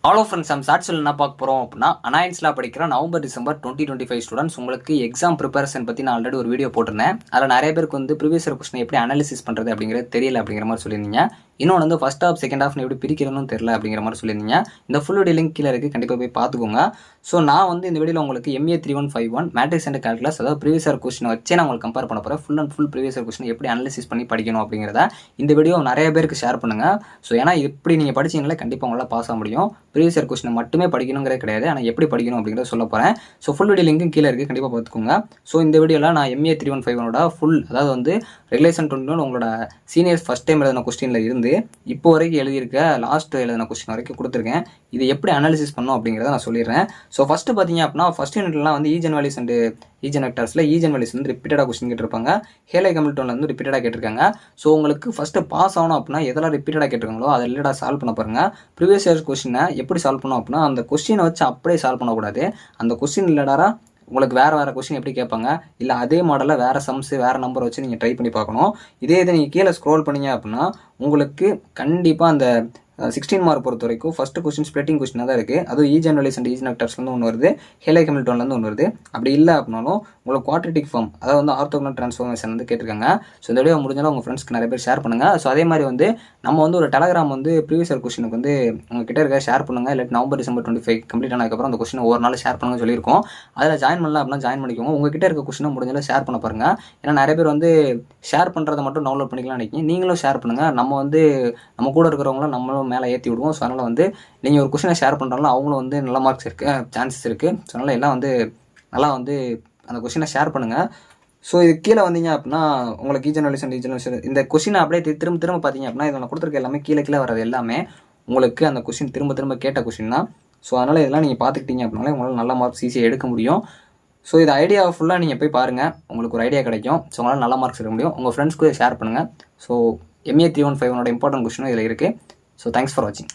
Hello friends, நம்ம ஷார்ட்ஸில் என்ன பார்க்க போகிறோம் அப்படின்னா, அனாயின்ஸில் படிக்கிற நவம்பர் டிசம்பர் 2025 ஸ்டூடெண்ட்ஸ் உங்களுக்கு எக்ஸாம் ப்ரிப்பரேஷன் பற்றி நான் ஆல்ரெடி ஒரு வீடியோ போட்டிருந்தேன். அதில் நிறைய பேருக்கு வந்து ப்ரீவியஸ் இயர் கொஸ்டின் எப்படி அனாலிசிஸ் பண்ணுறது அப்படிங்கிறது தெரியல அப்படிங்கிற மாதிரி சொல்லியிருந்தீங்க. இன்னொன்று வந்து ஃபஸ்ட் ஹாஃப் செகண்ட் ஹாஃப் எப்படி பிரிக்கிறதுன்னு தெரியல அப்படிங்கிற மாதிரி சொல்லியிருந்தீங்க. இந்த ஃபுல் வீடியோ லிங்க் கீழே இருக்குது, கண்டிப்பாக போய் பார்த்துக்கோங்க. ஸோ நான் வந்து இந்த வீடியோவில் உங்களுக்கு MA 3151 மேட்ரிக்ஸ் அண்ட் கால்குலஸ், அதாவது ப்ரீவியஸ் இயர் கொஸ்டின் வச்சே நான் உங்களுக்கு கம்பேர் பண்ண போகிறேன். Full and full previous year question எப்படி அனாலிசிஸ் பண்ணி படிக்கணும் அப்படிங்கிறத இந்த வீடியோ நிறைய பேருக்கு ஷேர் பண்ணுங்கள். ஸோ ஏன்னா இப்படி நீங்கள் படிச்சிங்கனாலே கண்டிப்பாக உங்களால் பாஸ் ஆக முடியும். ப்ரீவியஸ் இயர் கொஸ்டின் மட்டுமே படிக்கணுங்கிறது கிடையாது, ஆனால் எப்படி படிக்கணும் அப்படிங்கிறத சொல்ல போகிறேன். ஸோ ஃபுல் வீடியோ லிங்க்கும் கீழே இருக்குது, கண்டிப்பாக பார்த்துக்கோங்க. ஸோ இந்த வீடியோவில் நான் MA 3151 ஃபுல், அதாவது வந்து ரெகுலேஷன் 21 உங்களோட சீனியர்ஸ் ஃபஸ்ட் டைம் எழுதின கொஸ்டினில் இருந்து இப்போ வரைக்கும் எழுதியிருக்க லாஸ்ட் எழுதின கொஸ்டின் வரைக்கும் கொடுத்துருக்கேன். இது எப்படி அனாலிசிஸ் பண்ணணும் அப்படிங்கிறத நான் சொல்லிடுறேன். ஸோ ஃபஸ்ட்டு பார்த்தீங்க அப்படின்னா, ஃபஸ்ட் யூனிட்லாம் வந்து ஈஜன் வேல்யூஸ் அண்ட் ஈஜன் வெக்டர்ஸில் ஈஜன் வேல்யூஸ் வந்து ரிப்பீட்டடாக கொஸ்டின் கேட்டிருப்பாங்க. ஹேலே ஹாமில்டனில் வந்து ரிப்பீட்டடாக கேட்டிருக்காங்க. ஸோ உங்களுக்கு ஃபஸ்ட்டு பாஸ் ஆகணும் அப்படின்னா எதெல்லாம் ரிப்பீட்டடாக கேட்டிருக்காங்களோ அதை ரிலேட்டாக சால்வ் பண்ண பாருங்கள். ப்ரீவியஸ் இயர்ஸ் கொஸ்டினை எப்படி சால்வ் பண்ணணும் அப்படின்னா, அந்த கொஸ்டினை வச்சு அப்படியே சால்வ் பண்ணக்கூடாது. அந்த கொஸ்டின் ரிலேட்டாக உங்களுக்கு வேறு கொஸ்டின் எப்படி கேட்பாங்க, இல்லை அதே மாடலில் வேறு சம்ஸு வேறு நம்பர் வச்சு நீங்கள் ட்ரை பண்ணி பார்க்கணும். இதே இதை நீங்கள் கீழே ஸ்க்ரோல் பண்ணிங்க அப்படின்னா உங்களுக்கு கண்டிப்பாக அந்த 16 மார்க் பொறுத்த வரைக்கும் ஃபஸ்ட்டு கொஸ்டின் ஸ்ப்ளிட்டிங் கொஸ்டினாக தான் இருக்குது. அதுவும் ஈஜன் வேல்யூஸ் அண்ட் ஈஜன் வெக்டர்ஸ்லேருந்து ஒன்று வருது, ஹேலே ஹாமில்டன்லேருந்து ஒன்று வருது. அப்படி இல்லை அப்படின்னாலும் உங்களுக்கு குவாட்ரேட்டிக் ஃபார்ம், அதாவது வந்து ஆர்த்தோகனல் ட்ரான்ஸ்ஃபார்மேஷன் வந்து கேட்டிருக்காங்க. ஸோ இந்த வீடியோ முடிஞ்சாலும் உங்கள் ஃப்ரெண்ட்ஸ்க்கு நிறைய பேர் ஷேர் பண்ணுங்கள். ஸோ அதே மாதிரி வந்து நம்ம வந்து ஒரு டெலகிராம் வந்து ப்ரீவியஸ் இயர் கொஸ்டினுக்கு வந்து உங்ககிட்ட இருக்க ஷேர் பண்ணுங்கள். இல்லை நவம்பர் டிசம்பர் 25 கம்ப்ளீட் ஆனதுக்கப்புறம் அந்த கொஸ்டின் ஒரு நாள் ஷேர் பண்ணுங்க சொல்லியிருக்கோம். அதில் ஜாயின் பண்ணலாம் அப்படின்னா ஜாயின் பண்ணிக்கோங்க. உங்ககிட்ட இருக்க கொஸ்டினை முடிஞ்சாலும் ஷேர் பண்ண பாருங்கள். ஏன்னா நிறைய பேர் வந்து ஷேர் பண்ணுறதை மட்டும் டவுன்லோட் பண்ணிக்கலாம் நினைக்கிங்க. நீங்களும் ஷேர் பண்ணுங்கள். நம்ம கூட இருக்கிறவங்களும் நம்மளும் மேலே ஏற்றி விடுவோம். ஸோ அதனால் வந்து நீங்கள் ஒரு கொஸ்டினை ஷேர் பண்ணுறாலும் அவங்களும் வந்து நல்ல மார்க்ஸ் இருக்குது, சான்சஸ் இருக்குது. ஸோ அதனால் எல்லாம் வந்து நல்லா வந்து அந்த கொஸ்டினை ஷேர் பண்ணுங்கள். ஸோ இது கீழே வந்தீங்க அப்படின்னா உங்களுக்கு ஈஜன் வேல்யூஸ் அண்ட் ஈஜன் வேல்யூஸ் இந்த கொஸ்டினை அப்படியே திரும்ப பார்த்தீங்க அப்படின்னா இதில் கொடுத்துருக்க எல்லாமே கீழே வர்றது எல்லாமே உங்களுக்கு அந்த கொஸ்டின் திரும்ப கேட்ட கொஸ்டின் தான். ஸோ அதனால் இதெல்லாம் நீங்கள் பார்த்துக்கிட்டீங்க அப்படின்னாலே உங்களால் நல்ல மார்க்ஸ் ஈஸியாக எடுக்க முடியும். ஸோ இது ஐடியா ஃபுல்லாக நீங்கள் போய் பாருங்கள், உங்களுக்கு ஒரு ஐடியா கிடைக்கும். ஸோ உங்களால் நல்ல மார்க்ஸ் எடுக்க முடியும். உங்கள் ஃப்ரெண்ட்ஸ்க்கு ஷேர் பண்ணுங்கள். ஸோ MA 3151 இம்பார்ட்டன்ட் கொஸ்டினும் இதில் இருக்குது. ஸோ தேங்க்ஸ் ஃபார் வாட்சிங்.